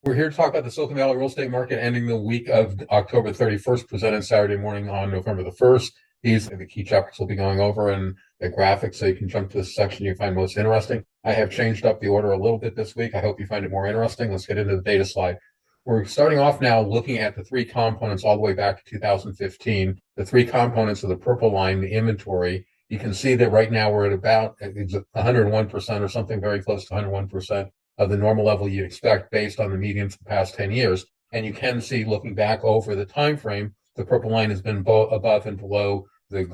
We're here to talk about the Silicon Valley real estate market ending the week of October 31st, presented Saturday morning on November the 1st. These are the key chapters we'll be going over and the graphics, so you can jump to the section you find most interesting. I have changed up the order a little bit this week. I hope you find it more interesting. Let's get into the data slide. We're starting off now looking at the three components all the way back to 2015. The three components of the purple line, the inventory. You can see that right now we're at about 101% or something very close to 101% of the normal level you'd expect based on the median for the past 10 years. And you can see, looking back over the time frame, the purple line has been above and below the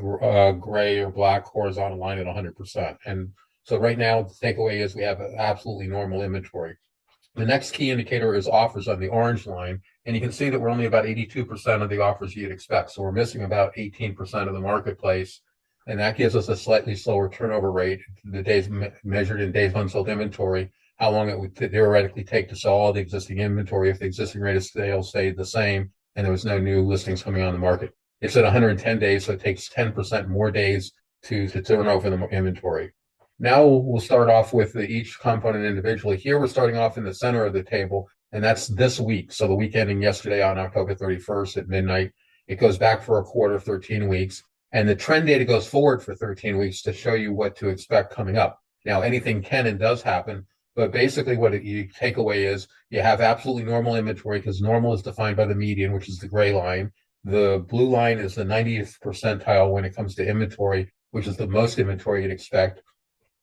gray or black horizontal line at 100%. And so right now, the takeaway is we have an absolutely normal inventory. The next key indicator is offers on the orange line. And you can see that we're only about 82% of the offers you'd expect. So we're missing about 18% of the marketplace. And that gives us a slightly slower turnover rate, the days measured in days of unsold inventory, how long it would theoretically take to sell all the existing inventory if the existing rate of sale stayed the same and there was no new listings coming on the market. It's at 110 days, so it takes 10% more days to turn over the inventory. Now we'll start off with each component individually. Here we're starting off in the center of the table, and that's this week. So the week ending yesterday on October 31st at midnight. It goes back for a quarter, 13 weeks. And the trend data goes forward for 13 weeks to show you what to expect coming up. Now, anything can and does happen, but basically what you take away is you have absolutely normal inventory, because normal is defined by the median, which is the gray line. The blue line is the 90th percentile when it comes to inventory, which is the most inventory you'd expect.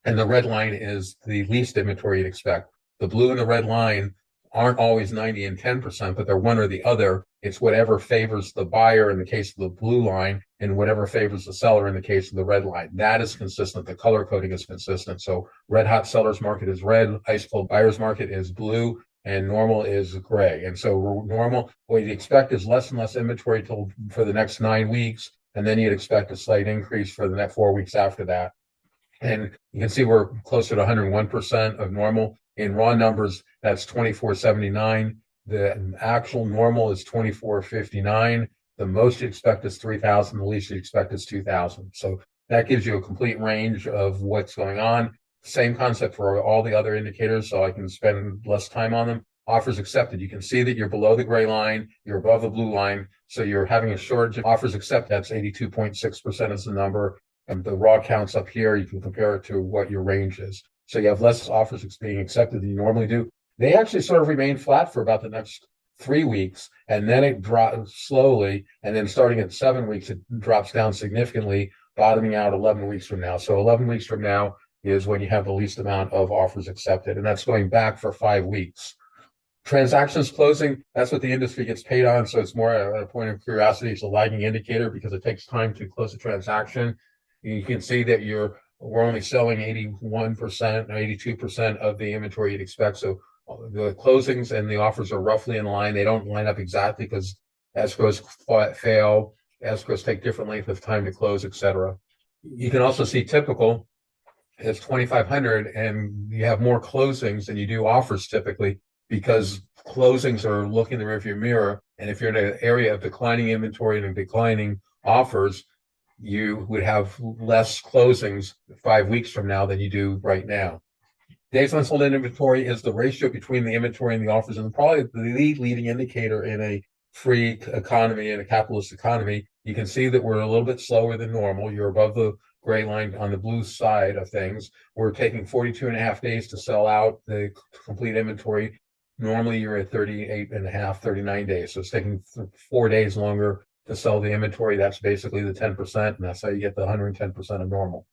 And the red line is the least inventory you'd expect. The blue and the red line aren't always 90 and 10%, but they're one or the other. It's whatever favors the buyer in the case of the blue line and whatever favors the seller in the case of the red line. That is consistent. The color coding is consistent. So red hot seller's market is red, ice cold buyer's market is blue, and normal is gray. And so normal, what you'd expect is less and less inventory for the next 9 weeks, and then you'd expect a slight increase for the next 4 weeks after that. And you can see we're closer to 101% of normal. In raw numbers, that's 2479. The actual normal is 2459. The most you expect is 3,000. The least you expect is 2,000. So that gives you a complete range of what's going on. Same concept for all the other indicators, so I can spend less time on them. Offers accepted. You can see that you're below the gray line, you're above the blue line, so you're having a shortage of offers accepted. That's 82.6% is the number. And the raw counts up here, you can compare it to what your range is. So you have less offers being accepted than you normally do. They actually sort of remain flat for about the next 3 weeks, and then it drops slowly. And then starting at 7 weeks, it drops down significantly, bottoming out 11 weeks from now. So 11 weeks from now is when you have the least amount of offers accepted, and that's going back for 5 weeks. Transactions closing, that's what the industry gets paid on. So it's more a point of curiosity. It's a lagging indicator because it takes time to close a transaction. You can see that we're only selling 81%, 82% of the inventory you'd expect. So the closings and the offers are roughly in line. They don't line up exactly because escrows fail, escrows take different length of time to close, etc. You can also see typical is 2,500, and you have more closings than you do offers typically, because closings are looking in the rearview mirror. And if you're in an area of declining inventory and declining offers, you would have less closings 5 weeks from now than you do right now. Days unsold inventory is the ratio between the inventory and the offers, and probably the leading indicator in a free economy and a capitalist economy. You can see that we're a little bit slower than normal. You're above the gray line on the blue side of things. We're taking 42 and a half days to sell out the complete inventory. Normally you're at 38 and a half, 39 days. So it's taking 4 days longer to sell the inventory. That's basically the 10%, and that's how you get the 110% of normal.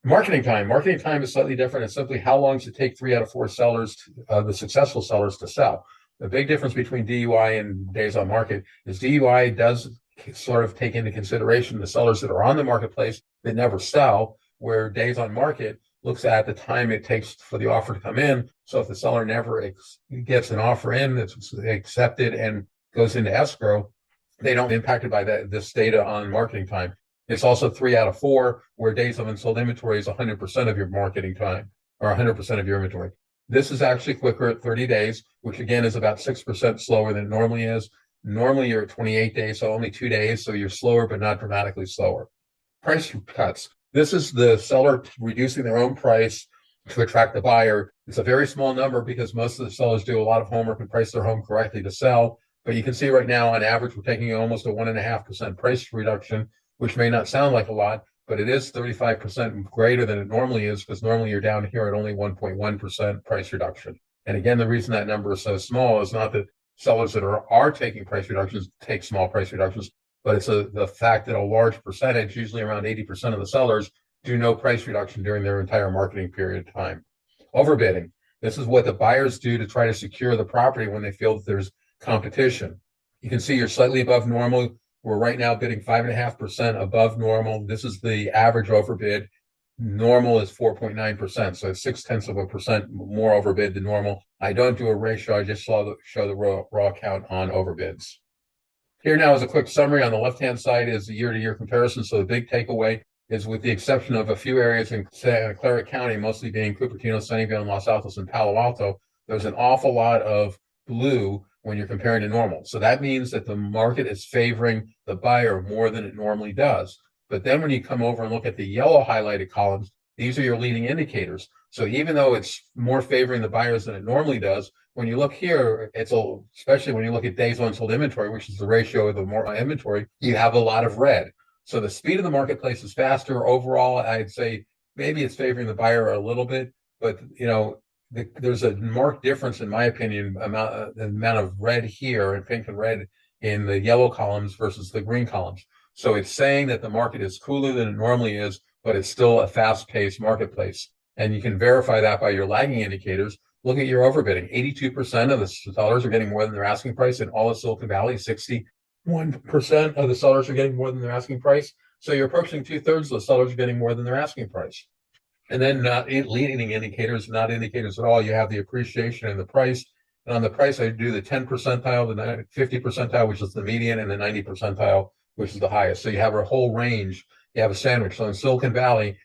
Marketing time. Marketing time is slightly different. It's simply how long does it take 3 out of 4 sellers, the successful sellers, to sell. The big difference between DUI and days on market is DUI does sort of take into consideration the sellers that are on the marketplace that never sell, where days on market looks at the time it takes for the offer to come in. So if the seller never gets an offer in that's accepted and goes into escrow, they don't be impacted by this data on marketing time. It's also 3 out of 4, where days of unsold inventory is 100% of your marketing time, or 100% of your inventory. This is actually quicker at 30 days, which again is about 6% slower than it normally is. Normally you're at 28 days, so only 2 days, so you're slower, but not dramatically slower. Price cuts. This is the seller reducing their own price to attract the buyer. It's a very small number because most of the sellers do a lot of homework and price their home correctly to sell. But you can see right now, on average, we're taking almost a 1.5% price reduction, which may not sound like a lot, but it is 35% greater than it normally is, because normally you're down here at only 1.1% price reduction. And again, the reason that number is so small is not that sellers that are taking price reductions take small price reductions, but it's the fact that a large percentage, usually around 80% of the sellers, do no price reduction during their entire marketing period of time. Overbidding. This is what the buyers do to try to secure the property when they feel that there's competition. You can see you're slightly above normal. We're right now bidding 5.5% above normal. This is the average overbid. Normal is 4.9%, so 0.6% more overbid than normal. I don't do a ratio. I just show the raw count on overbids. Here now is a quick summary. On the left-hand side is the year-to-year comparison. So the big takeaway is, with the exception of a few areas in Clara County, mostly being Cupertino, Sunnyvale, and Los Altos, and Palo Alto, there's an awful lot of blue when you're comparing to normal. So that means that the market is favoring the buyer more than it normally does. But then when you come over and look at the yellow highlighted columns, these are your leading indicators. So even though it's more favoring the buyers than it normally does, when you look here, especially when you look at days unsold inventory, which is the ratio of the more inventory, you have a lot of red. So the speed of the marketplace is faster. Overall, I'd say maybe it's favoring the buyer a little bit, but there's a marked difference, in my opinion, the amount of red here and pink and red in the yellow columns versus the green columns. So it's saying that the market is cooler than it normally is, but it's still a fast-paced marketplace. And you can verify that by your lagging indicators. Look at your overbidding. 82% of the sellers are getting more than their asking price. In all of Silicon Valley, 61% of the sellers are getting more than their asking price. So you're approaching 2/3 of the sellers are getting more than their asking price. And then not leading indicators, not indicators at all. You have the appreciation and the price. And on the price, I do the 10 percentile, the 50 percentile, which is the median, and the 90 percentile, which is the highest. So you have a whole range. You have a sandwich. So in Silicon Valley,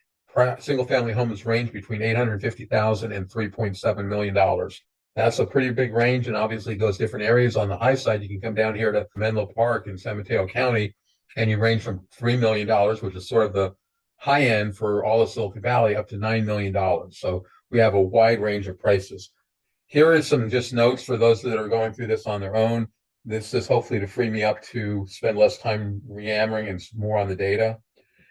single-family homes range between $850,000 and $3.7 million. That's a pretty big range, and obviously it goes different areas. On the high side, you can come down here to Menlo Park in San Mateo County, and you range from $3 million, which is sort of the high end for all of Silicon Valley, up to $9 million. So we have a wide range of prices. Here is some just notes for those that are going through this on their own. This is hopefully to free me up to spend less time yammering and more on the data.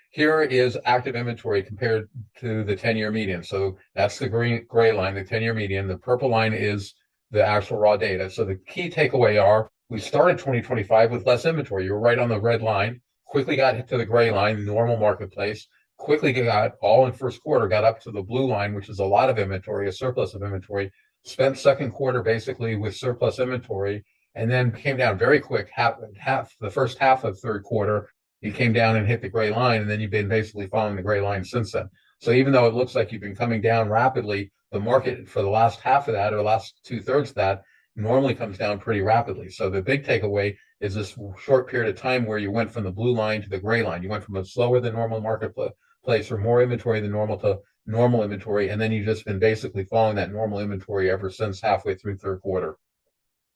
Here is active inventory compared to the 10-year median. So that's the gray line, the 10-year median. The purple line is the actual raw data. So the key takeaway are, we started 2025 with less inventory. You were right on the red line, quickly got hit to the gray line, normal marketplace, quickly got all in first quarter, got up to the blue line, which is a lot of inventory, a surplus of inventory, spent second quarter basically with surplus inventory, and then came down very quick, the first half of third quarter, you came down and hit the gray line, and then you've been basically following the gray line since then. So even though it looks like you've been coming down rapidly, the market for the last half of that, or last 2/3 of that, normally comes down pretty rapidly. So the big takeaway is this short period of time where you went from the blue line to the gray line. You went from a slower than normal marketplace, or more inventory than normal, to normal inventory, and then you've just been basically following that normal inventory ever since halfway through third quarter.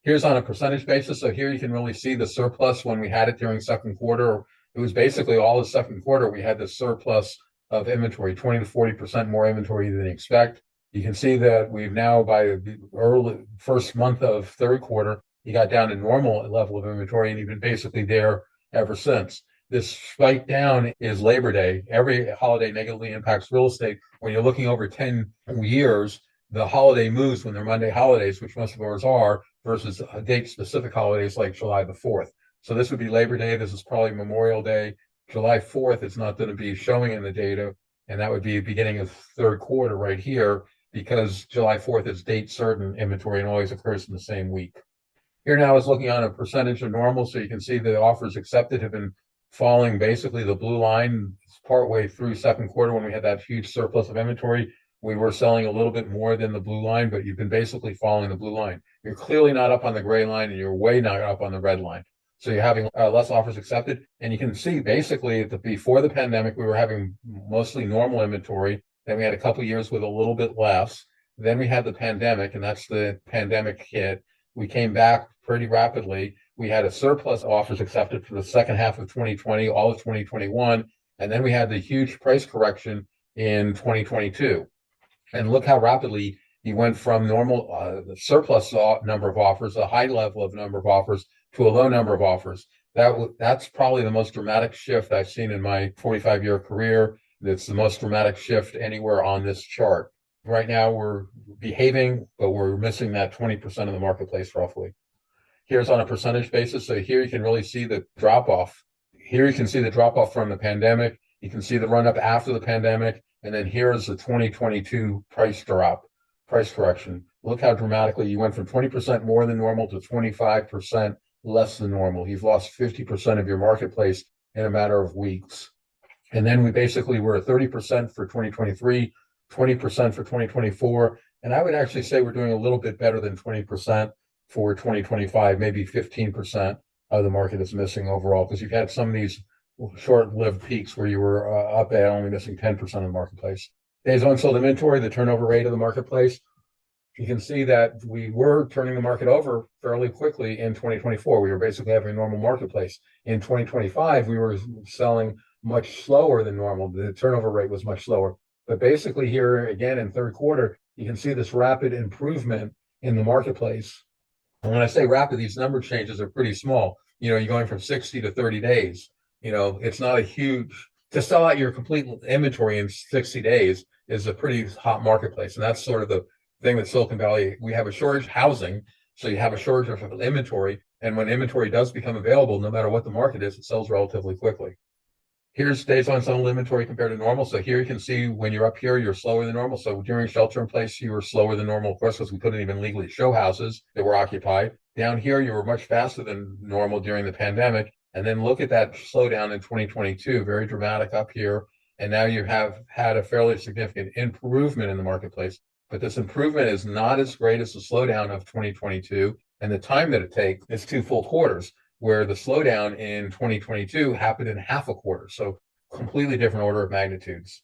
Here's on a percentage basis. So here you can really see the surplus when we had it during second quarter. It was basically all the second quarter we had the surplus of inventory, 20 to 40% more inventory than you expect. You can see that we've now, by the early first month of third quarter, you got down to normal level of inventory, and you've been basically there ever since. This spike down is Labor Day. Every holiday negatively impacts real estate. When you're looking over 10 years, the holiday moves when they're Monday holidays, which most of ours are, versus date-specific holidays like July the 4th. So this would be Labor Day. This is probably Memorial Day. July 4th, it's not going to be showing in the data, and that would be the beginning of third quarter right here, because July 4th is date certain inventory and always occurs in the same week. Here now is looking on a percentage of normal, so you can see the offers accepted have been falling. Basically, the blue line partway through second quarter, when we had that huge surplus of inventory, we were selling a little bit more than the blue line, but you've been basically following the blue line. You're clearly not up on the gray line, and you're way not up on the red line. So you're having less offers accepted. And you can see basically that before the pandemic, we were having mostly normal inventory. Then we had a couple of years with a little bit less. Then we had the pandemic, and that's the pandemic hit. We came back pretty rapidly. We had a surplus of offers accepted for the second half of 2020, all of 2021. And then we had the huge price correction in 2022. And look how rapidly you went from normal surplus number of offers, a high level of number of offers, to a low number of offers. That's probably the most dramatic shift I've seen in my 45-year career. That's the most dramatic shift anywhere on this chart. Right now we're behaving, but we're missing that 20% of the marketplace roughly. Here's on a percentage basis. So here you can really see the drop off. Here you can see the drop off from the pandemic. You can see the run up after the pandemic. And then here's the 2022 price drop, price correction. Look how dramatically you went from 20% more than normal to 25% less than normal. You've lost 50% of your marketplace in a matter of weeks. And then we basically were at 30% for 2023, 20% for 2024. And I would actually say we're doing a little bit better than 20% for 2025, maybe 15% of the market is missing overall, because you've had some of these short-lived peaks where you were up at only missing 10% of the marketplace. Days unsold inventory, the turnover rate of the marketplace. You can see that we were turning the market over fairly quickly in 2024. We were basically having a normal marketplace. In 2025, we were selling much slower than normal. The turnover rate was much slower. But basically here again in third quarter, you can see this rapid improvement in the marketplace. And when I say rapid, these number changes are pretty small. You're going from 60 to 30 days. It's not a huge, to sell out your complete inventory in 60 days is a pretty hot marketplace. And that's sort of the thing with Silicon Valley. We have a shortage of housing, so you have a shortage of inventory. And when inventory does become available, no matter what the market is, it sells relatively quickly. Here's days on sold inventory compared to normal. So here you can see when you're up here, you're slower than normal. So during shelter in place, you were slower than normal, of course, because we couldn't even legally show houses that were occupied. Down here, you were much faster than normal during the pandemic. And then look at that slowdown in 2022, very dramatic up here. And now you have had a fairly significant improvement in the marketplace. But this improvement is not as great as the slowdown of 2022. And the time that it takes is 2 full quarters, where the slowdown in 2022 happened in half a quarter. So completely different order of magnitudes.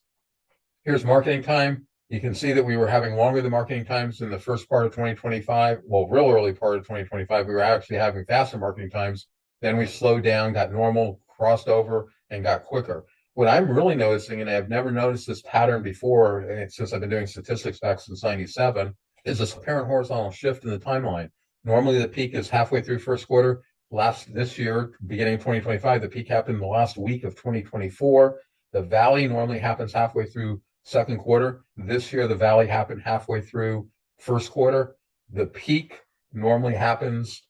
Here's marketing time. You can see that we were having longer than marketing times in the first part of 2025. Well, real early part of 2025, we were actually having faster marketing times. Then we slowed down, got normal, crossed over, and got quicker. What I'm really noticing, and I've never noticed this pattern before, and since I've been doing statistics back since 97, is this apparent horizontal shift in the timeline. Normally the peak is halfway through first quarter. This year, beginning of 2025, the peak happened in the last week of 2024. The valley normally happens halfway through second quarter. This year, the valley happened halfway through first quarter. The peak normally happens,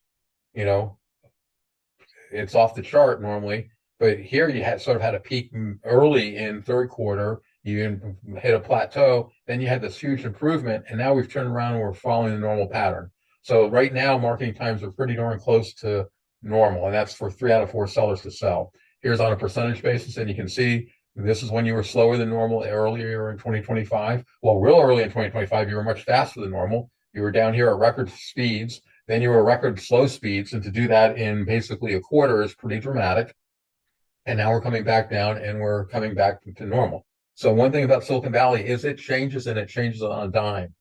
it's off the chart normally, but here you sort of had a peak early in third quarter. You hit a plateau, then you had this huge improvement, and now we've turned around and we're following the normal pattern. So right now, marketing times are pretty darn close to normal, and that's for 3 out of 4 sellers to sell. Here's on a percentage basis, and you can see this is when you were slower than normal earlier in 2025. Well, real early in 2025, you were much faster than normal. You were down here at record speeds, then you were record slow speeds, and to do that in basically a quarter is pretty dramatic. And now we're coming back down, and we're coming back to normal. So one thing about Silicon Valley is it changes, and it changes on a dime.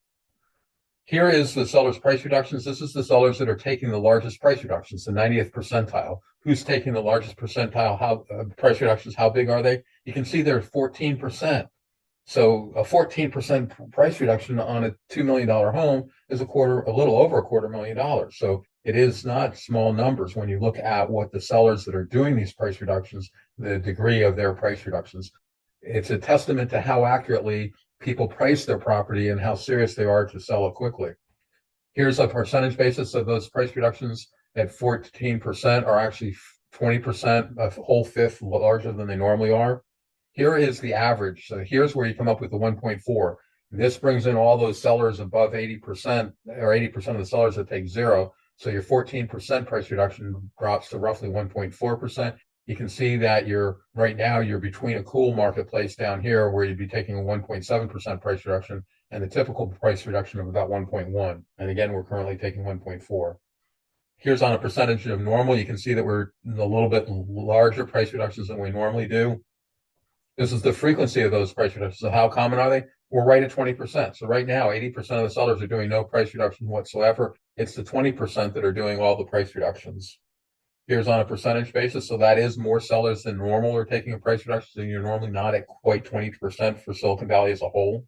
Here is the sellers' price reductions. This is the sellers that are taking the largest price reductions, the 90th percentile. Who's taking the largest percentile? How price reductions? How big are they? You can see they're 14%. So a 14% price reduction on a $2 million home is a little over $250,000. So it is not small numbers when you look at what the sellers that are doing these price reductions, the degree of their price reductions. It's a testament to how accurately people price their property and how serious they are to sell it quickly. Here's a percentage basis of those price reductions at 14% are actually 20%, a whole fifth larger than they normally are. Here is the average. So here's where you come up with the 1.4. This brings in all those sellers above 80% or 80% of the sellers that take 0. So your 14% price reduction drops to roughly 1.4%. You can see that right now you're between a cool marketplace down here where you'd be taking a 1.7% price reduction and the typical price reduction of about 1.1. And again, we're currently taking 1.4. Here's on a percentage of normal. You can see that we're a little bit larger price reductions than we normally do. This is the frequency of those price reductions. So how common are they? We're right at 20%. So right now, 80% of the sellers are doing no price reduction whatsoever. It's the 20% that are doing all the price reductions. Here's on a percentage basis. So that is more sellers than normal are taking a price reduction. So you're normally not at quite 20% for Silicon Valley as a whole.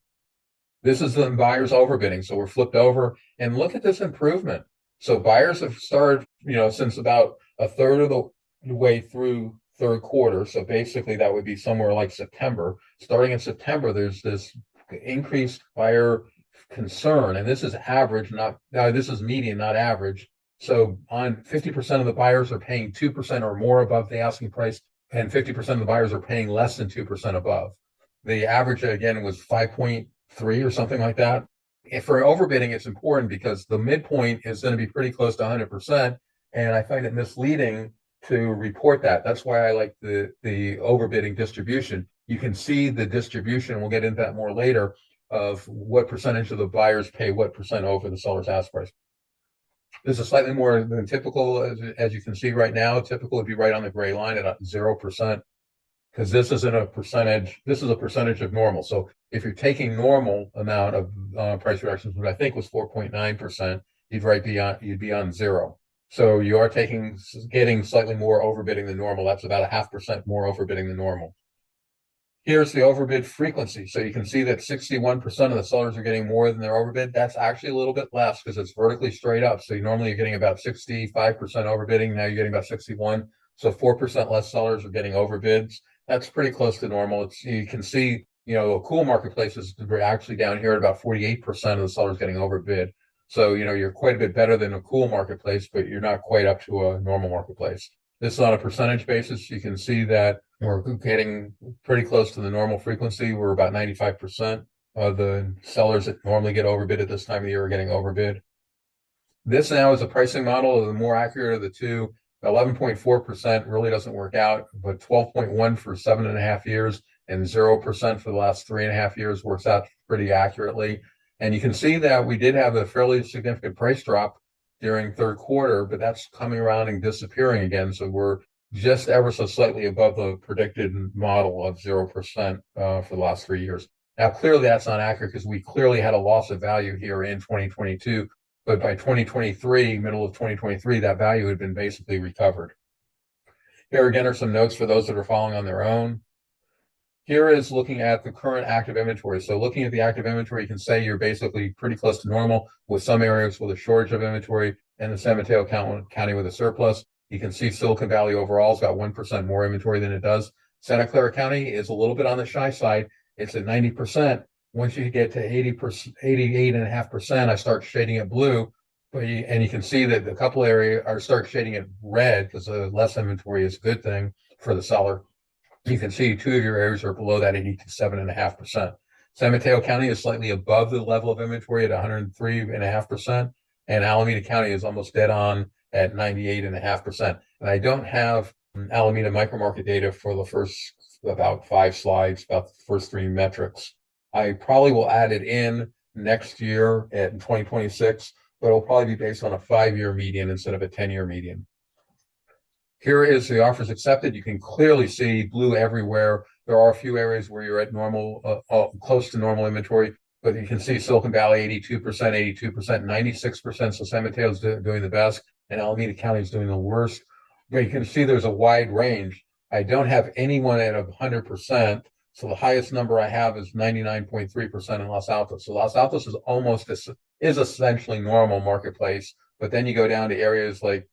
This is the buyers overbidding. So we're flipped over and look at this improvement. So buyers have started, since about a third of the way through third quarter. So basically that would be somewhere like September. Starting in September, there's this increased buyer concern. And this is average, this is median, not average. So on 50% of the buyers are paying 2% or more above the asking price, and 50% of the buyers are paying less than 2% above. The average, again, was 5.3 or something like that. And for overbidding, it's important because the midpoint is going to be pretty close to 100%. And I find it misleading to report that. That's why I like the overbidding distribution. You can see the distribution, we'll get into that more later, of what percentage of the buyers pay what percent over the seller's ask price. This is slightly more than typical, as you can see right now. Typical would be right on the gray line at 0%, because this isn't a percentage. This is a percentage of normal. So if you're taking normal amount of price reductions, which I think was 4.9%, you'd be on 0. So you are getting slightly more overbidding than normal. That's about 0.5% more overbidding than normal. Here's the overbid frequency. So you can see that 61% of the sellers are getting more than their overbid. That's actually a little bit less because it's vertically straight up. So normally you're getting about 65% overbidding. Now you're getting about 61. So 4% less sellers are getting overbids. That's pretty close to normal. You can see, a cool marketplace is actually down here at about 48% of the sellers getting overbid. So, you're quite a bit better than a cool marketplace, but you're not quite up to a normal marketplace. This is on a percentage basis. You can see that we're getting pretty close to the normal frequency. We're about 95% of the sellers that normally get overbid at this time of year are getting overbid. This now is a pricing model of the more accurate of the two. 11.4% really doesn't work out, but 12.1 for 7.5 years and 0% for the last 3.5 years works out pretty accurately. And you can see that we did have a fairly significant price drop during third quarter, but that's coming around and disappearing again. So we're just ever so slightly above the predicted model of 0% for the last 3 years. Now, clearly that's not accurate because we clearly had a loss of value here in 2022, but by 2023, middle of 2023, that value had been basically recovered. Here again are some notes for those that are following on their own. Here is looking at the current active inventory. So looking at the active inventory, you can say you're basically pretty close to normal with some areas with a shortage of inventory and the San Mateo County with a surplus. You can see Silicon Valley overall has got 1% more inventory than it does. Santa Clara County is a little bit on the shy side. It's at 90%. Once you get to 80%, 88.5%, I start shading it blue. And you can see that a couple areas start shading it red because less inventory is a good thing for the seller. You can see two of your areas are below that 87.5%. San Mateo County is slightly above the level of inventory at 103.5%, and Alameda County is almost dead on at 98.5%. And I don't have Alameda micromarket data for the first about 5 slides, about the first 3 metrics. I probably will add it in next year in 2026, but it'll probably be based on a 5-year median instead of a 10-year median. Here is the offers accepted. You can clearly see blue everywhere. There are a few areas where you're at normal, close to normal inventory, but you can see Silicon Valley 82%, 96%. So San Mateo's doing the best, and Alameda County is doing the worst. But you can see there's a wide range. I don't have anyone at 100%. So the highest number I have is 99.3% in Los Altos. So Los Altos is essentially normal marketplace. But then you go down to areas like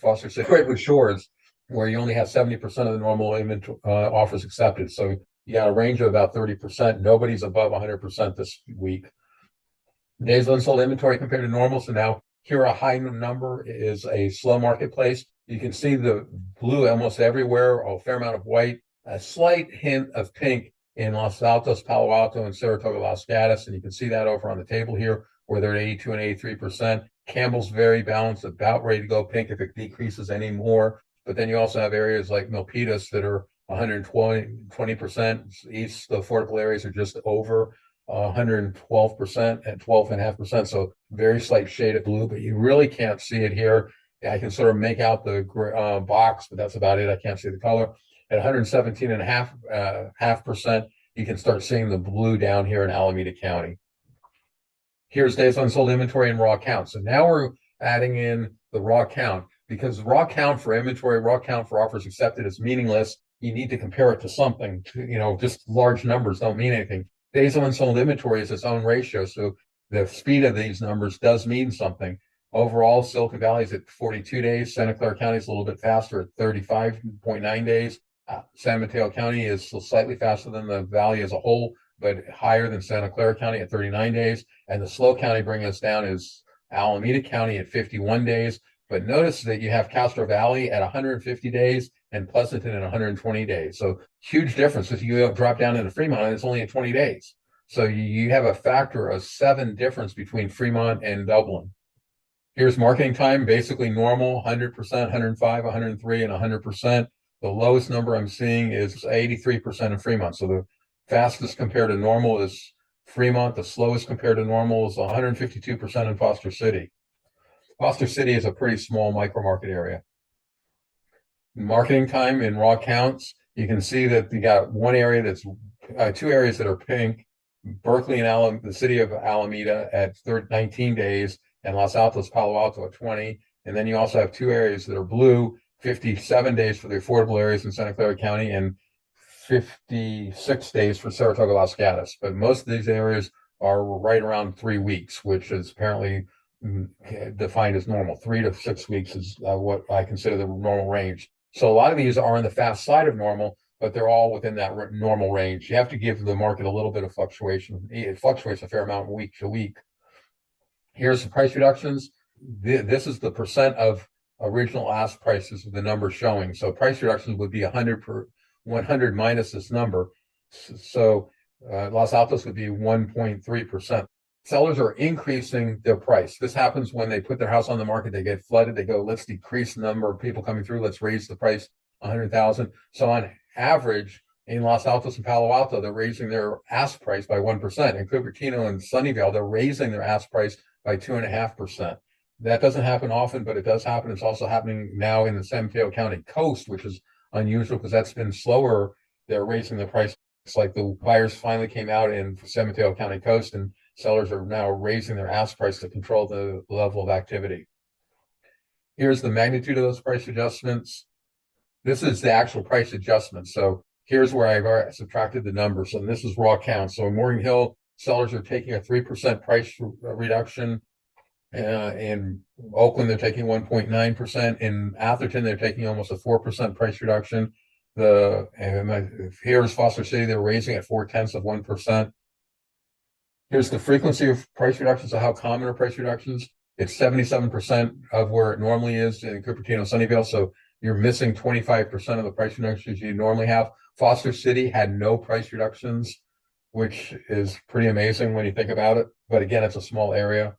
Foster City, Redwood Shores, where you only have 70% of the normal inventory offers accepted. So you got a range of about 30%. Nobody's above 100% this week. Days unsold inventory compared to normal. So now here a high number is a slow marketplace. You can see the blue almost everywhere, a fair amount of white, a slight hint of pink in Los Altos, Palo Alto, and Saratoga, Los Gatos. And you can see that over on the table here, where they're at 82 and 83%. Campbell's very balanced, about ready to go pink if it decreases any more. But then you also have areas like Milpitas that are 120%. East, the affordable areas are just over 112% at 12.5%. So very slight shade of blue, but you really can't see it here. I can sort of make out the box, but that's about it. I can't see the color. At 117.5%, you can start seeing the blue down here in Alameda County. Here's days unsold inventory and raw count. So now we're adding in the raw count, because raw count for inventory, raw count for offers accepted is meaningless. You need to compare it to something. Just large numbers don't mean anything. Days of unsold inventory is its own ratio. So the speed of these numbers does mean something. Overall, Silicon Valley is at 42 days. Santa Clara County is a little bit faster at 35.9 days. San Mateo County is slightly faster than the valley as a whole, but higher than Santa Clara County at 39 days. And the slow county bringing us down is Alameda County at 51 days. But notice that you have Castro Valley at 150 days and Pleasanton at 120 days. So huge difference. If you drop down into Fremont, it's only at 20 days. So you have a factor of 7 difference between Fremont and Dublin. Here's marketing time, basically normal, 100%, 105, 103, and 100%. The lowest number I'm seeing is 83% in Fremont. So the fastest compared to normal is Fremont. The slowest compared to normal is 152% in Foster City. Foster City is a pretty small micro market area. Marketing time in raw counts, you can see that you got one area that's 2 areas that are pink, Berkeley and the city of Alameda at 19 days, and Los Altos, Palo Alto at 20. And then you also have 2 areas that are blue, 57 days for the affordable areas in Santa Clara County and 56 days for Saratoga, Los Gatos. But most of these areas are right around 3 weeks, which is apparently defined as normal. 3 to 6 weeks is what I consider the normal range. So a lot of these are on the fast side of normal, but they're all within that normal range. You have to give the market a little bit of fluctuation. It fluctuates a fair amount week to week. Here's the price reductions. This is the percent of original ask prices with the number showing. So price reductions would be 100 minus this number. So Los Altos would be 1.3%. Sellers are increasing their price. This happens when they put their house on the market, they get flooded, they go, let's decrease the number of people coming through, let's raise the price 100,000. So on average, in Los Altos and Palo Alto, they're raising their ask price by 1%. In Cupertino and Sunnyvale, they're raising their ask price by 2.5%. That doesn't happen often, but it does happen. It's also happening now in the San Mateo County coast, which is unusual because that's been slower. They're raising the price. It's like the buyers finally came out in San Mateo County coast, and sellers are now raising their ask price to control the level of activity. Here's the magnitude of those price adjustments. This is the actual price adjustment. So here's where I've subtracted the numbers, and this is raw count. So in Morgan Hill, sellers are taking a 3% price reduction. In Oakland, they're taking 1.9%. In Atherton, they're taking almost a 4% price reduction. Here's Foster City, they're raising at 0.4%. Here's the frequency of price reductions, so how common are price reductions. It's 77% of where it normally is in Cupertino, Sunnyvale. So you're missing 25% of the price reductions you normally have. Foster City had no price reductions, which is pretty amazing when you think about it. But again, it's a small area.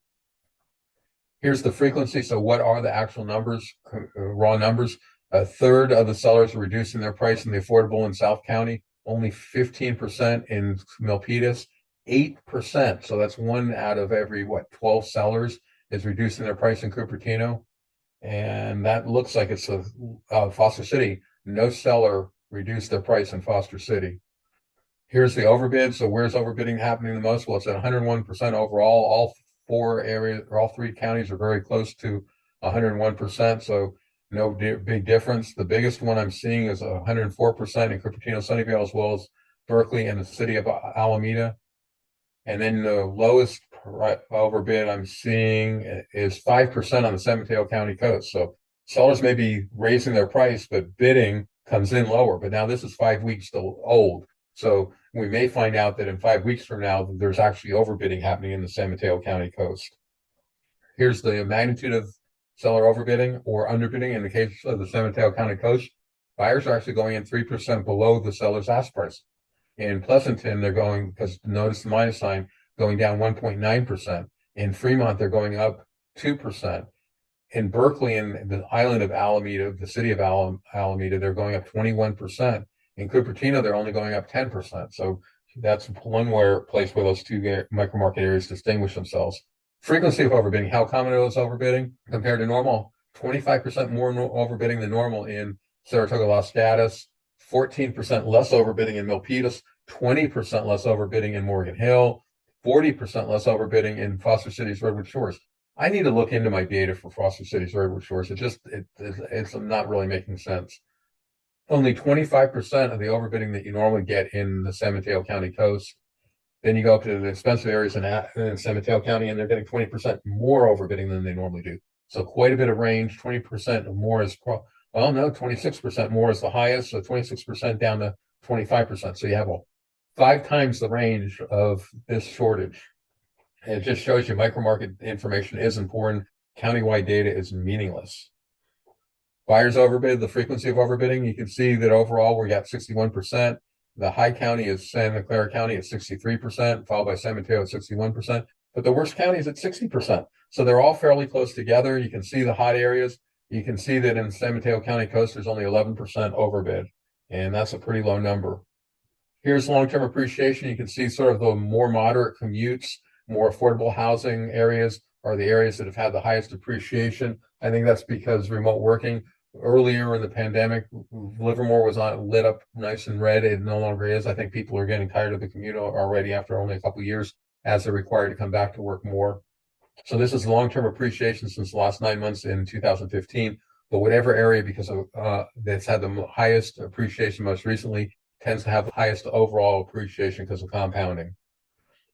Here's the frequency. So what are the actual numbers, raw numbers? A third of the sellers are reducing their price in the affordable in South County, only 15% in Milpitas, 8%. So that's 1 out of every, 12 sellers is reducing their price in Cupertino. And that looks like it's Foster City. No seller reduced their price in Foster City. Here's the overbid. So where's overbidding happening the most? Well, it's at 101% overall. All 4 areas, or all 3 counties are very close to 101%. So no big difference. The biggest one I'm seeing is 104% in Cupertino, Sunnyvale, as well as Berkeley and the city of Alameda. And then the lowest overbid I'm seeing is 5% on the San Mateo County coast. So sellers may be raising their price, but bidding comes in lower. But now this is 5 weeks old. So we may find out that in 5 weeks from now, there's actually overbidding happening in the San Mateo County coast. Here's the magnitude of seller overbidding or underbidding in the case of the San Mateo County coast. Buyers are actually going in 3% below the seller's ask price. In Pleasanton, they're going, because notice the minus sign, going down 1.9%. In Fremont, they're going up 2%. In Berkeley and the island of Alameda, the city of Alameda, they're going up 21%. In Cupertino, they're only going up 10%. So that's one place where those 2 micro market areas distinguish themselves. Frequency of overbidding. How common are those overbidding compared to normal? 25% more overbidding than normal in Saratoga, Los Gatos, 14% less overbidding in Milpitas, 20% less overbidding in Morgan Hill, 40% less overbidding in Foster City's Redwood Shores. I need to look into my data for Foster City's Redwood Shores. It's not really making sense. Only 25% of the overbidding that you normally get in the San Mateo County coast. Then you go up to the expensive areas in San Mateo County, and they're getting 20% more overbidding than they normally do. So quite a bit of range. 20% more is well, no, 26% more is the highest. So 26% down to 25%. So you have 5 times the range of this shortage. And it just shows you micro market information is important. Countywide data is meaningless. Buyers overbid, the frequency of overbidding, you can see that overall we got 61%. The high county is Santa Clara County at 63%, followed by San Mateo at 61%. But the worst county is at 60%. So they're all fairly close together. You can see the hot areas. You can see that in San Mateo County coast, there's only 11% overbid. And that's a pretty low number. Here's long-term appreciation. You can see sort of the more moderate commutes, more affordable housing areas are the areas that have had the highest appreciation. I think that's because remote working earlier in the pandemic, Livermore was lit up nice and red. It no longer is. I think people are getting tired of the commute already after only a couple of years as they're required to come back to work more. So this is long-term appreciation since the last 9 months in 2015. But whatever area, because of that's had the highest appreciation most recently, tends to have the highest overall appreciation because of compounding.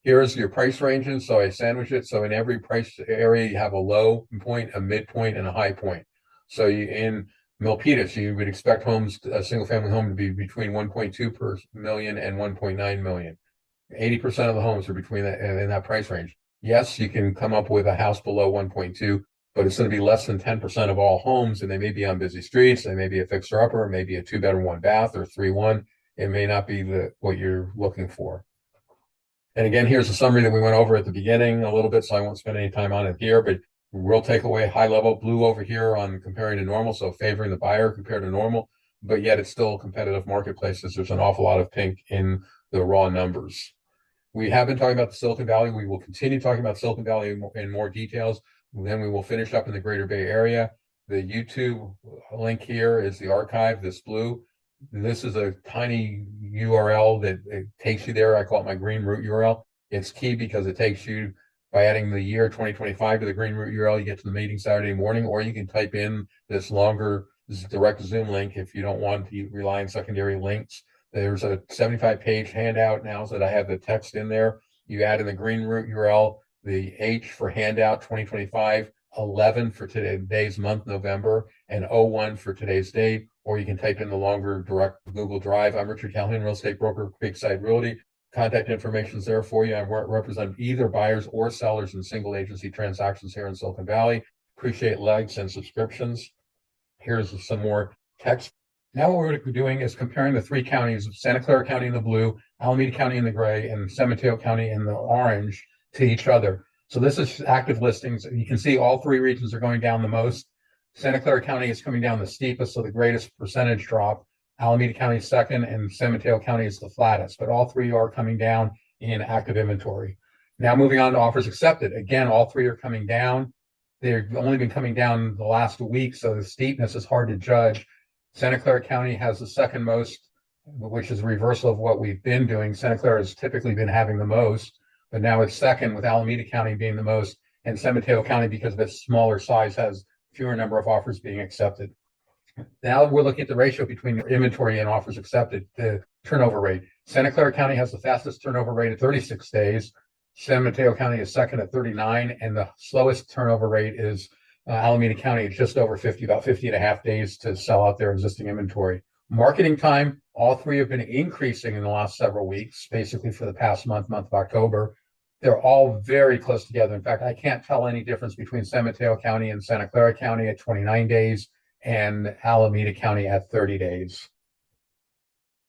Here's your price ranges. So I sandwich it. So in every price area, you have a low point, a midpoint, and a high point. So in Milpitas, you would expect homes, a single family home, to be between 1.2 per million and 1.9 million. 80% of the homes are between that in that price range. Yes, you can come up with a house below 1.2, but it's going to be less than 10% of all homes, and they may be on busy streets. They may be a fixer upper, maybe a 2-bedroom, 1-bath, or 3-1. It may not be what you're looking for. And again, here's a summary that we went over at the beginning a little bit, so I won't spend any time on it here, but real takeaway, high level, blue over here on comparing to normal, so favoring the buyer compared to normal, but yet it's still competitive marketplaces. There's an awful lot of pink in the raw numbers. We have been talking about the Silicon Valley. We will continue talking about Silicon Valley in more details. Then we will finish up in the Greater Bay Area. The YouTube link here is the archive, this blue. This is a tiny URL that it takes you there. I call it my green root URL. It's key because it takes you, by adding the year 2025 to the green root URL, you get to the meeting Saturday morning, or you can type in this longer direct Zoom link if you don't want to rely on secondary links. There's a 75-page handout now so that I have the text in there. You add in the green root URL, the H for handout 2025, 11 for today's month, November, and 01 for today's date, or you can type in the longer direct Google Drive. I'm Richard Calhoun, real estate broker, Creekside Realty. Contact information is there for you. I represent either buyers or sellers in single agency transactions here in Silicon Valley. Appreciate likes and subscriptions. Here's some more text. Now what we're doing is comparing the 3 counties of Santa Clara County in the blue, Alameda County in the gray, and San Mateo County in the orange to each other. So this is active listings. You can see all 3 regions are going down the most. Santa Clara County is coming down the steepest, so the greatest percentage drop. Alameda County is second, and San Mateo County is the flattest. But all 3 are coming down in active inventory. Now moving on to offers accepted. Again, all 3 are coming down. They've only been coming down the last week, so the steepness is hard to judge. Santa Clara County has the second most, which is a reversal of what we've been doing. Santa Clara has typically been having the most, but now it's second, with Alameda County being the most, and San Mateo County, because of its smaller size, has fewer number of offers being accepted. Now we're looking at the ratio between inventory and offers accepted, the turnover rate. Santa Clara County has the fastest turnover rate at 36 days. San Mateo County is second at 39, and the slowest turnover rate is Alameda County at just over 50, about 50 and a half days to sell out their existing inventory. Marketing time, all 3 have been increasing in the last several weeks, basically for the past month of October. They're all very close together. In fact, I can't tell any difference between San Mateo County and Santa Clara County at 29 days and Alameda County at 30 days.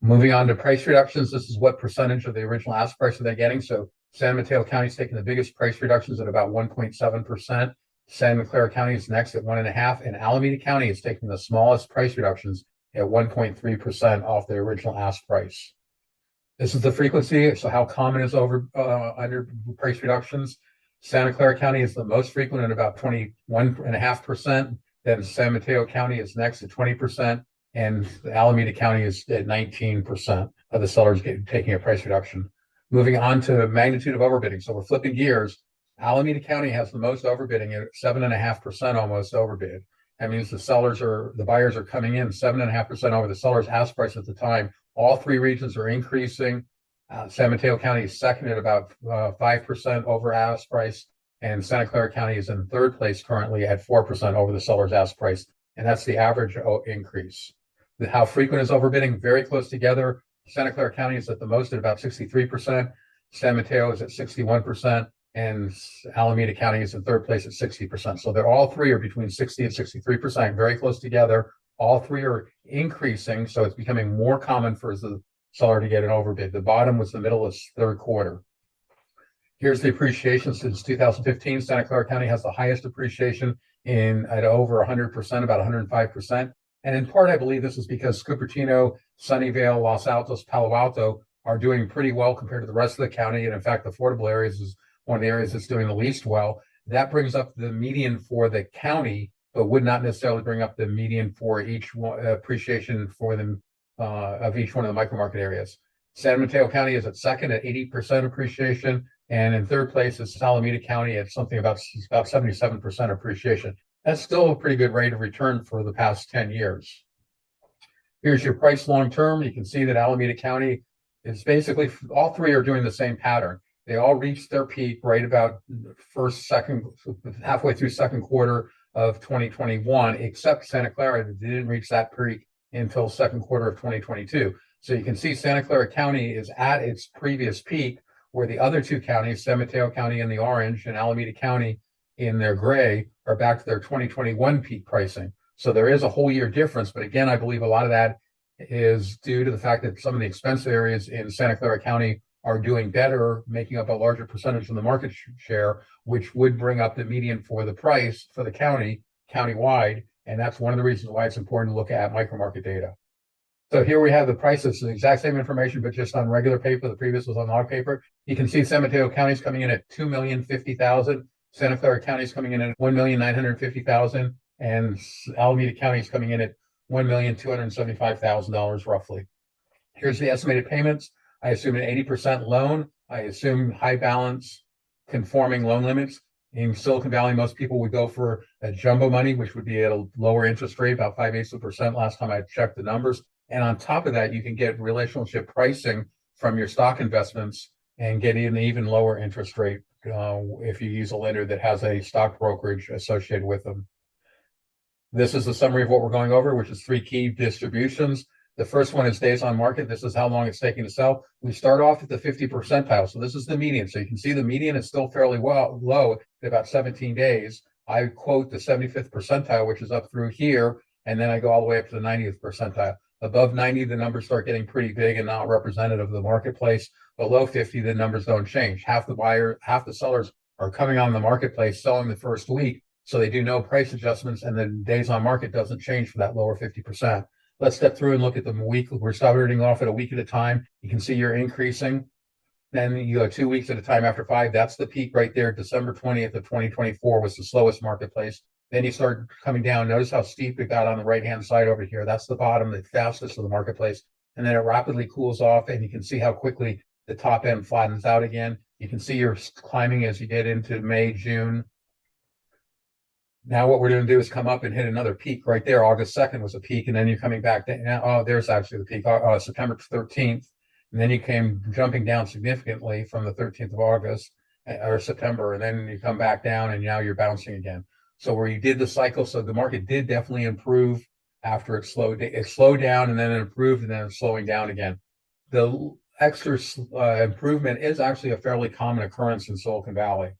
Moving on to price reductions, this is what percentage of the original ask price are they getting. So San Mateo County is taking the biggest price reductions at about 1.7%. Santa Clara County is next at 1.5%, and Alameda County is taking the smallest price reductions at 1.3% off the original ask price. This is the frequency. So how common is under price reductions? Santa Clara County is the most frequent at about 21.5%. Then San Mateo County is next at 20%, and Alameda County is at 19% of the sellers taking a price reduction. Moving on to magnitude of overbidding. So we're flipping gears. Alameda County has the most overbidding at 7.5% almost overbid. That means the buyers are coming in 7.5% over the seller's ask price at the time. All 3 regions are increasing. San Mateo County is second at about 5% over ask price, and Santa Clara County is in third place currently at 4% over the seller's ask price, and that's the average increase. How frequent is overbidding? Very close together. Santa Clara County is at the most at about 63%. San Mateo is at 61%, and Alameda County is in third place at 60%. So they're all three are between 60 and 63%, very close together. All three are increasing, so it's becoming more common for the seller to get an overbid. The bottom was the middle of third quarter. Here's the appreciation since 2015. Santa Clara County has the highest appreciation at over 100%, about 105%. And in part, I believe this is because Cupertino, Sunnyvale, Los Altos, Palo Alto are doing pretty well compared to the rest of the county. And in fact, the affordable areas is one of the areas that's doing the least well. That brings up the median for the county, but would not necessarily bring up the median for each one, appreciation for them of each one of the micromarket areas. San Mateo County is at second at 80% appreciation, and in third place is Alameda County at something about 77% appreciation. That's still a pretty good rate of return for the past 10 years. Here's your price long term. You can see that Alameda County is basically, all three are doing the same pattern. They all reached their peak right about halfway through second quarter of 2021, except Santa Clara didn't reach that peak until second quarter of 2022. So you can see Santa Clara County is at its previous peak, where the other two counties, San Mateo County in the orange and Alameda County in their gray, are back to their 2021 peak pricing. So there is a whole year difference. But again, I believe a lot of that is due to the fact that some of the expensive areas in Santa Clara County are doing better, making up a larger percentage of the market share, which would bring up the median for the price for the countywide. And that's one of the reasons why it's important to look at micromarket data. So here we have the prices, the exact same information, but just on regular paper. The previous was on log paper. You can see San Mateo County is coming in at $2,050,000. Santa Clara County is coming in at $1,950,000, and Alameda County is coming in at $1,275,000 roughly. Here's the estimated payments. I assume an 80% loan. I assume high balance conforming loan limits. In Silicon Valley, most people would go for a jumbo money, which would be at a lower interest rate, about 5/8% last time I checked the numbers. And on top of that, you can get relationship pricing from your stock investments and get an even lower interest rate if you use a lender that has a stock brokerage associated with them. This is the summary of what we're going over, which is 3 key distributions. The first one is days on market. This is how long it's taking to sell. We start off at the 50 percentile. So this is the median. So you can see the median is still fairly low at about 17 days. I quote the 75th percentile, which is up through here, and then I go all the way up to the 90th percentile. Above 90, the numbers start getting pretty big and not representative of the marketplace. Below 50, the numbers don't change. Half the sellers are coming on the marketplace selling the first week, so they do no price adjustments, and the days on market doesn't change for that lower 50%. Let's step through and look at the week. We're starting off at a week at a time. You can see you're increasing. Then you go 2 weeks at a time after 5. That's the peak right there. December 20th of 2024 was the slowest marketplace. Then you start coming down. Notice how steep it got on the right-hand side over here. That's the bottom, the fastest of the marketplace. And then it rapidly cools off, and you can see how quickly the top end flattens out again. You can see you're climbing as you get into May, June. Now what we're going to do is come up and hit another peak right there. August 2nd was a peak, and then you're coming back down. Oh, there's actually the peak, September 13th. And then you came jumping down significantly from the 13th of August or September, and then you come back down, and now you're bouncing again. So where you did the cycle, so the market did definitely improve after it slowed down, and then it improved, and then it's slowing down again. The extra improvement is actually a fairly common occurrence in Silicon Valley.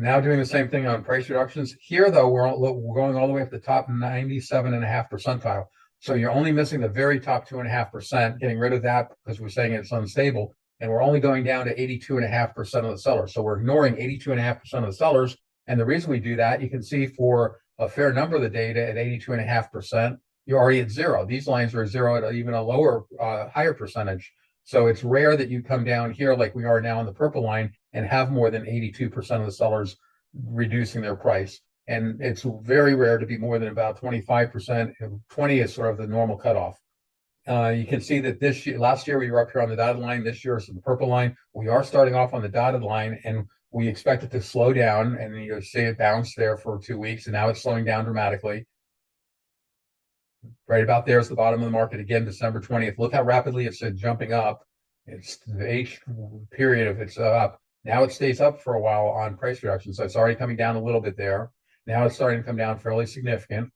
Now doing the same thing on price reductions. Here, though, we're going all the way up the top 97.5 percentile. So you're only missing the very top 2.5%, getting rid of that because we're saying it's unstable. And we're only going down to 82.5% of the sellers. So we're ignoring 82.5% of the sellers. And the reason we do that, you can see for a fair number of the data at 82.5%, you're already at 0. These lines are 0 at even a lower, higher percentage. So it's rare that you come down here like we are now on the purple line and have more than 82% of the sellers reducing their price. And it's very rare to be more than about 25%. 20 is sort of the normal cutoff. You can see that last year we were up here on the dotted line. This year is the purple line. We are starting off on the dotted line, and we expect it to slow down. And you see it bounce there for 2 weeks, and now it's slowing down dramatically. Right about there is the bottom of the market again, December 20th. Look how rapidly it's jumping up. It's the H period of it's up. Now it stays up for a while on price reduction. So it's already coming down a little bit there. Now it's starting to come down fairly significant.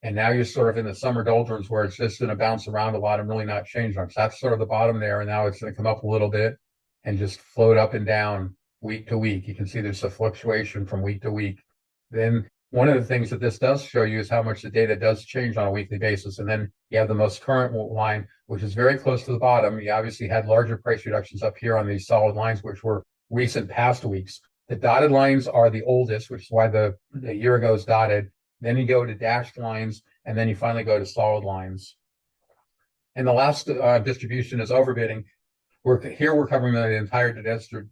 And now you're sort of in the summer doldrums where it's just going to bounce around a lot and really not change much. That's sort of the bottom there. And now it's going to come up a little bit and just float up and down week to week. You can see there's a fluctuation from week to week. Then one of the things that this does show you is how much the data does change on a weekly basis. And then you have the most current line, which is very close to the bottom. You obviously had larger price reductions up here on these solid lines, which were recent past weeks. The dotted lines are the oldest, which is why the year ago is dotted. Then you go to dashed lines, and then you finally go to solid lines. And the last distribution is overbidding. We're covering the entire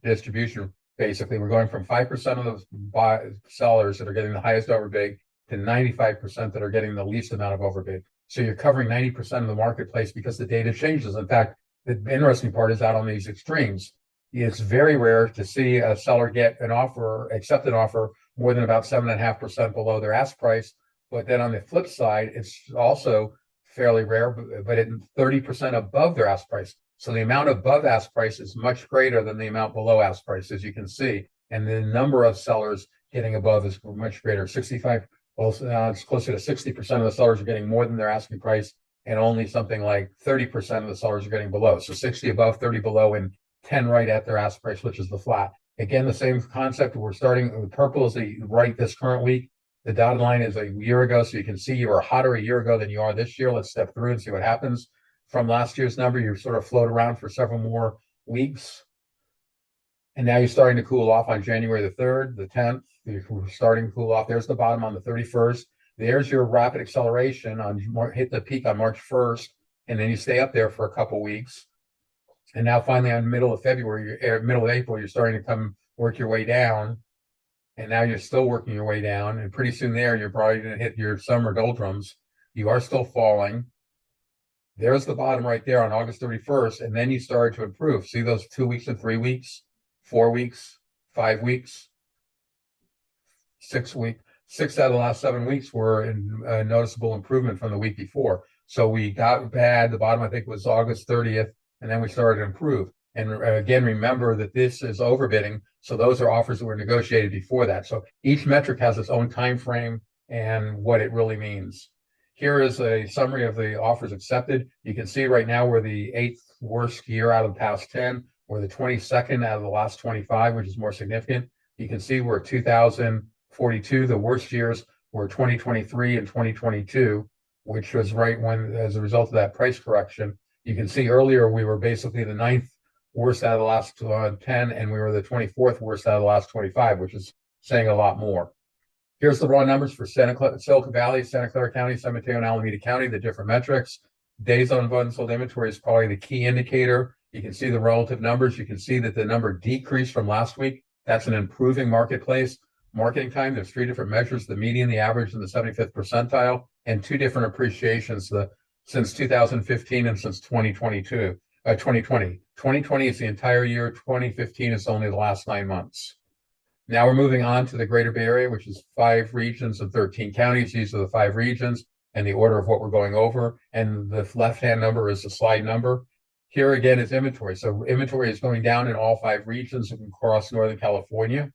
distribution. Basically, we're going from 5% of the sellers that are getting the highest overbid to 95% that are getting the least amount of overbid. So you're covering 90% of the marketplace because the data changes. In fact, the interesting part is out on these extremes. It's very rare to see a seller get an offer, accept an offer more than about 7.5% below their ask price. But then on the flip side, it's also fairly rare, but at 30% above their ask price. So the amount above ask price is much greater than the amount below ask price, as you can see. And the number of sellers getting above is much greater. 65, well, it's closer to 60% of the sellers are getting more than their asking price, and only something like 30% of the sellers are getting below. So 60 above, 30 below, and 10 right at their ask price, which is the flat. Again, the same concept. We're starting with purple is the right this current week. The dotted line is a year ago, so you can see you were hotter a year ago than you are this year. Let's step through and see what happens. From last year's number, you sort of float around for several more weeks. And now you're starting to cool off on January the 3rd, the 10th. You're starting to cool off. There's the bottom on the 31st. There's your rapid acceleration on hit the peak on March 1st, and then you stay up there for a couple weeks. And now finally on middle of February, middle of April, you're starting to come work your way down. And now you're still working your way down. And pretty soon there, you're probably going to hit your summer doldrums. You are still falling. There's the bottom right there on August 31st. And then you started to improve. See those 2 weeks and 3 weeks, 4 weeks, 5 weeks, 6 weeks. 6 out of the last 7 weeks were in a noticeable improvement from the week before. So we got bad. The bottom, I think, was August 30th. And then we started to improve. And again, remember that this is overbidding. So those are offers that were negotiated before that. So each metric has its own time frame and what it really means. Here is a summary of the offers accepted. You can see right now we're the 8th worst year out of the past 10. We're the 22nd out of the last 25, which is more significant. You can see we're 2042. The worst years were 2023 and 2022, which was right when, as a result of that price correction. You can see earlier we were basically the 9th worst out of the last 10, and we were the 24th worst out of the last 25, which is saying a lot more. Here's the raw numbers for Silicon Valley, Santa Clara County, San Mateo, and Alameda County, the different metrics. Days on unsold inventory is probably the key indicator. You can see the relative numbers. You can see that the number decreased from last week. That's an improving marketplace. Marketing time, there's 3 different measures, the median, the average, and the 75th percentile, and 2 different appreciations, since 2015 and since 2020. 2020 is the entire year. 2015 is only the last 9 months. Now we're moving on to the Greater Bay Area, which is 5 regions and 13 counties. These are the 5 regions and the order of what we're going over. And the left-hand number is the slide number. Here again is inventory. So inventory is going down in all 5 regions across Northern California.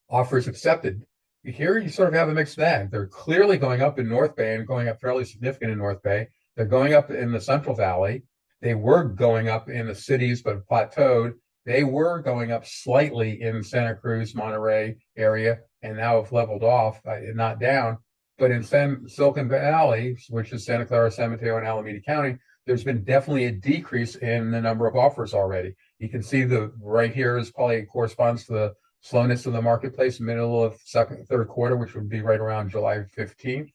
Offers accepted. Here you sort of have a mixed bag. They're clearly going up in North Bay and going up fairly significant in North Bay. They're going up in the Central Valley. They were going up in the cities, but plateaued. They were going up slightly in Santa Cruz, Monterey area, and now have leveled off, not down. But in Silicon Valley, which is Santa Clara, San Mateo, and Alameda County, there's been definitely a decrease in the number of offers already. You can see the right here is probably corresponds to the slowness of the marketplace, middle of third quarter, which would be right around July 15th,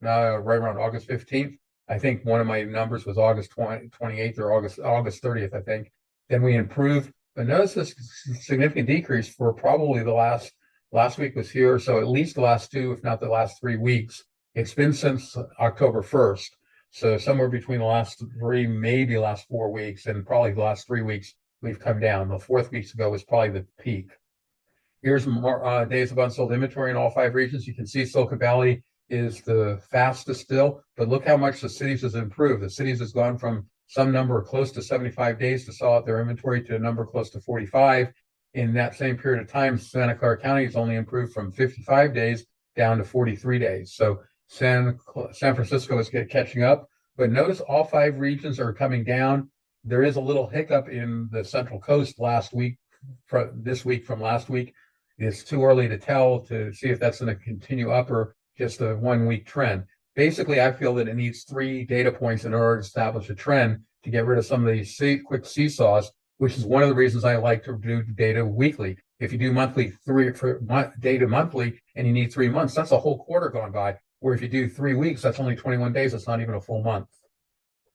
right around August 15th. I think one of my numbers was August 28th or August 30th, I think. Then we improved, but notice this significant decrease for probably the last week was here. So at least the last 2, if not the last 3 weeks. It's been since October 1st. So somewhere between the last 3, maybe last 4 weeks, and probably the last 3 weeks, we've come down. The 4th weeks ago was probably the peak. Here's more days of unsold inventory in all 5 regions. You can see Silicon Valley is the fastest still, but look how much the cities has improved. The cities has gone from some number close to 75 days to sell out their inventory to a number close to 45. In that same period of time, Santa Clara County has only improved from 55 days down to 43 days. So San Francisco is catching up, but notice all 5 regions are coming down. There is a little hiccup in the Central Coast this week from last week. It's too early to tell to see if that's going to continue up or just a 1-week trend. Basically, I feel that it needs 3 data points in order to establish a trend to get rid of some of these quick seesaws, which is one of the reasons I like to do data weekly. If you do data monthly and you need 3 months, that's a whole quarter gone by. Where if you do 3 weeks, that's only 21 days. It's not even a full month.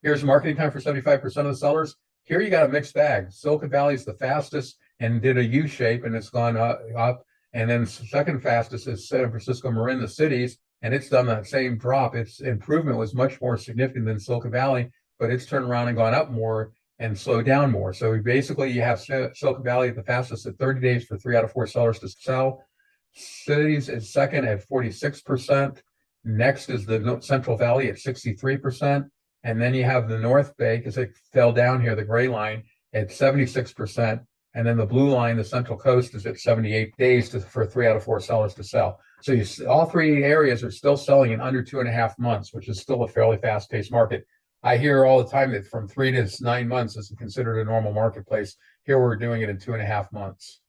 Here's marketing time for 75% of the sellers. Here you got a mixed bag. Silicon Valley is the fastest and did a U shape and it's gone up. And then second fastest is San Francisco, Marin, the cities, and it's done that same drop. Its improvement was much more significant than Silicon Valley, but it's turned around and gone up more and slowed down more. So basically you have Silicon Valley at the fastest at 30 days for 3 out of 4 sellers to sell. Cities is second at 46%. Next is the Central Valley at 63%. And then you have the North Bay, because it fell down here, the gray line, at 76%. And then the blue line, the Central Coast, is at 78 days for 3 out of 4 sellers to sell. So all 3 areas are still selling in under 2.5 months, which is still a fairly fast-paced market. I hear all the time that from 3 to 9 months is considered a normal marketplace. Here we're doing it in 2.5 months.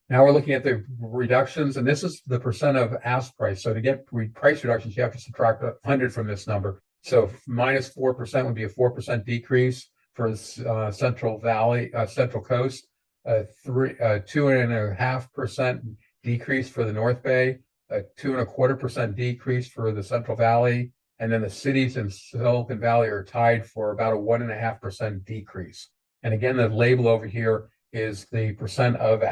Now we're looking at the reductions, and this is the percent of ask price. So to get price reductions, you have to subtract 100 from this number. So minus 4% would be a 4% decrease for Central Coast, 2.5% decrease for the North Bay, a 2.25% decrease for the Central Valley, and then the cities in Silicon Valley are tied for about a 1.5% decrease. And again, the label over here is the percent of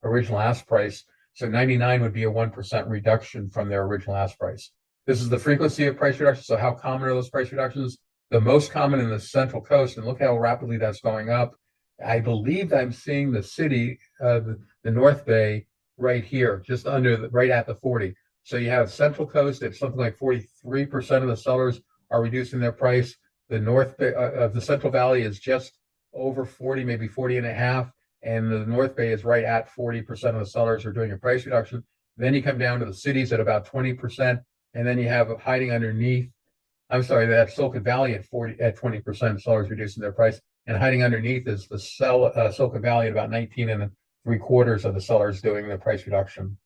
original ask price. So 99 would be a 1% reduction from their original ask price. This is the frequency of price reductions. So how common are those price reductions? The most common in the Central Coast, and look how rapidly that's going up. I believe I'm seeing the city, the North Bay right here, just right at the 40. So you have Central Coast at something like 43% of the sellers are reducing their price. The North Bay of the Central Valley is just over 40, maybe 40.5, and the North Bay is right at 40% of the sellers are doing a price reduction. Then you come down to the cities at about 20%, and then you have hiding underneath. I'm sorry, that's Silicon Valley at 20% sellers reducing their price, and hiding underneath is the Silicon Valley at about 19.75% of the sellers doing the price reduction.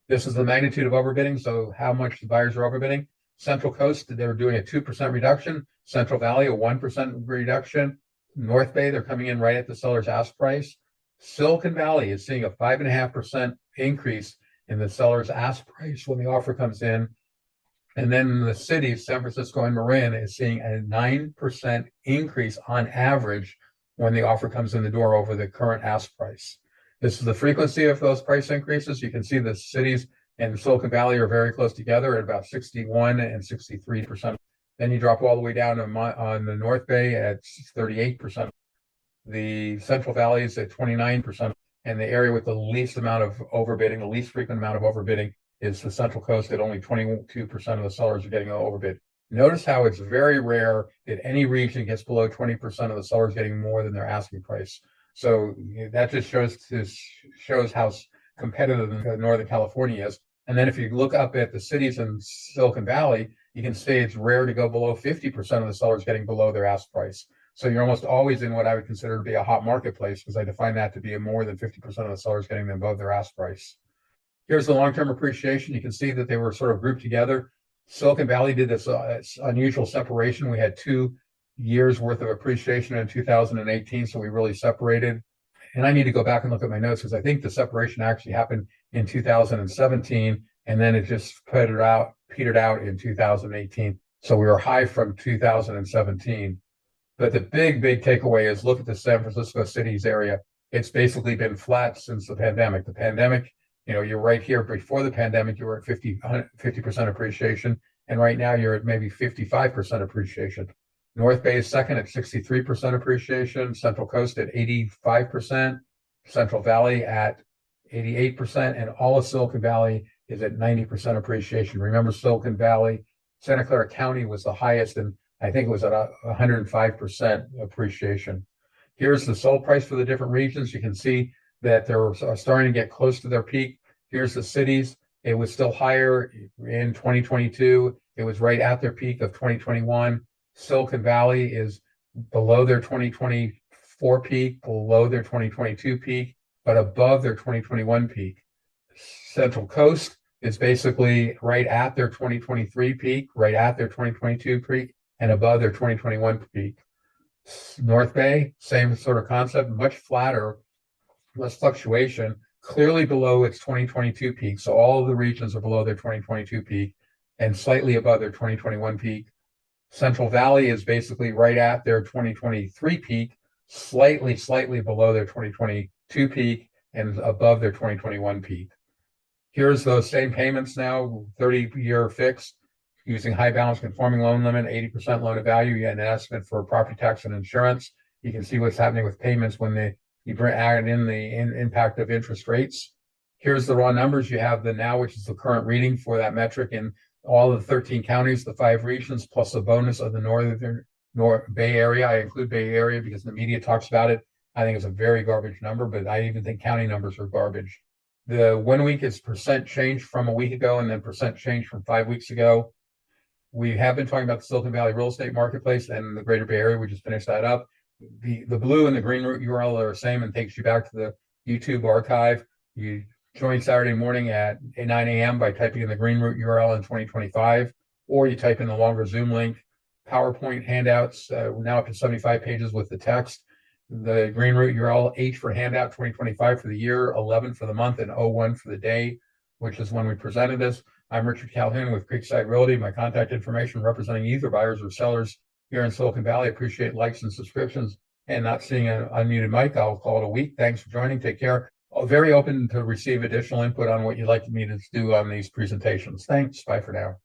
This is the magnitude of overbidding, so how much the buyers are overbidding. Central Coast, they're doing a 2% reduction. Central Valley, a 1% reduction. North Bay, they're coming in right at the seller's ask price. Silicon Valley is seeing a 5.5% increase in the seller's ask price when the offer comes in. And then the cities, San Francisco and Marin, is seeing a 9% increase on average when the offer comes in the door over the current ask price. This is the frequency of those price increases. You can see the cities and Silicon Valley are very close together at about 61 and 63%. Then you drop all the way down on the North Bay at 38%. The Central Valley is at 29%. And the area with the least amount of overbidding, the least frequent amount of overbidding, is the Central Coast at only 22% of the sellers are getting an overbid. Notice how it's very rare that any region gets below 20% of the sellers getting more than their asking price. So that just shows how competitive Northern California is. And then if you look up at the cities in Silicon Valley, you can see it's rare to go below 50% of the sellers getting below their ask price. So you're almost always in what I would consider to be a hot marketplace, because I define that to be more than 50% of the sellers getting them above their ask price. Here's the long-term appreciation. You can see that they were sort of grouped together. Silicon Valley did this unusual separation. We had 2 years worth of appreciation in 2018, so we really separated. And I need to go back and look at my notes, because I think the separation actually happened in 2017, and then it just petered out in 2018. So we were high from 2017. But the big takeaway is look at the San Francisco cities area. It's basically been flat since the pandemic. The pandemic, you're right here. Before the pandemic, you were at 50% appreciation. And right now you're at maybe 55% appreciation. North Bay is second at 63% appreciation. Central Coast at 85%. Central Valley at 88%. And all of Silicon Valley is at 90% appreciation. Remember, Silicon Valley, Santa Clara County was the highest, and I think it was at 105% appreciation. Here's the sold price for the different regions. You can see that they're starting to get close to their peak. Here's the cities. It was still higher in 2022. It was right at their peak of 2021. Silicon Valley is below their 2024 peak, below their 2022 peak, but above their 2021 peak. Central Coast is basically right at their 2023 peak, right at their 2022 peak, and above their 2021 peak. North Bay, same sort of concept, much flatter, less fluctuation, clearly below its 2022 peak. So all of the regions are below their 2022 peak and slightly above their 2021 peak. Central Valley is basically right at their 2023 peak, slightly below their 2022 peak and above their 2021 peak. Here's those same payments now, 30-year fixed, using high balance conforming loan limit, 80% loan to value. You get an estimate for property tax and insurance. You can see what's happening with payments when you add in the impact of interest rates. Here's the raw numbers. You have the now, which is the current reading for that metric in all of the 13 counties, the 5 regions, plus the bonus of the northern Bay Area. I include Bay Area because the media talks about it. I think it's a very garbage number, but I even think county numbers are garbage. The 1 week is percent change from a week ago and then percent change from 5 weeks ago. We have been talking about the Silicon Valley real estate marketplace and the Greater Bay Area. We just finished that up. The blue and the green root URL are the same and takes you back to the YouTube archive. You join Saturday morning at 9 a.m. by typing in the green root URL in 2025, or you type in the longer Zoom link. PowerPoint handouts, now up to 75 pages with the text. The green root URL, H for handout 2025 for the year, 11 for the month, and 01 for the day, which is when we presented this. I'm Richard Calhoun with Creekside Realty. My contact information representing either buyers or sellers here in Silicon Valley. Appreciate likes and subscriptions and not seeing an unmuted mic. I'll call it a week. Thanks for joining. Take care. Very open to receive additional input on what you'd like me to do on these presentations. Thanks. Bye for now.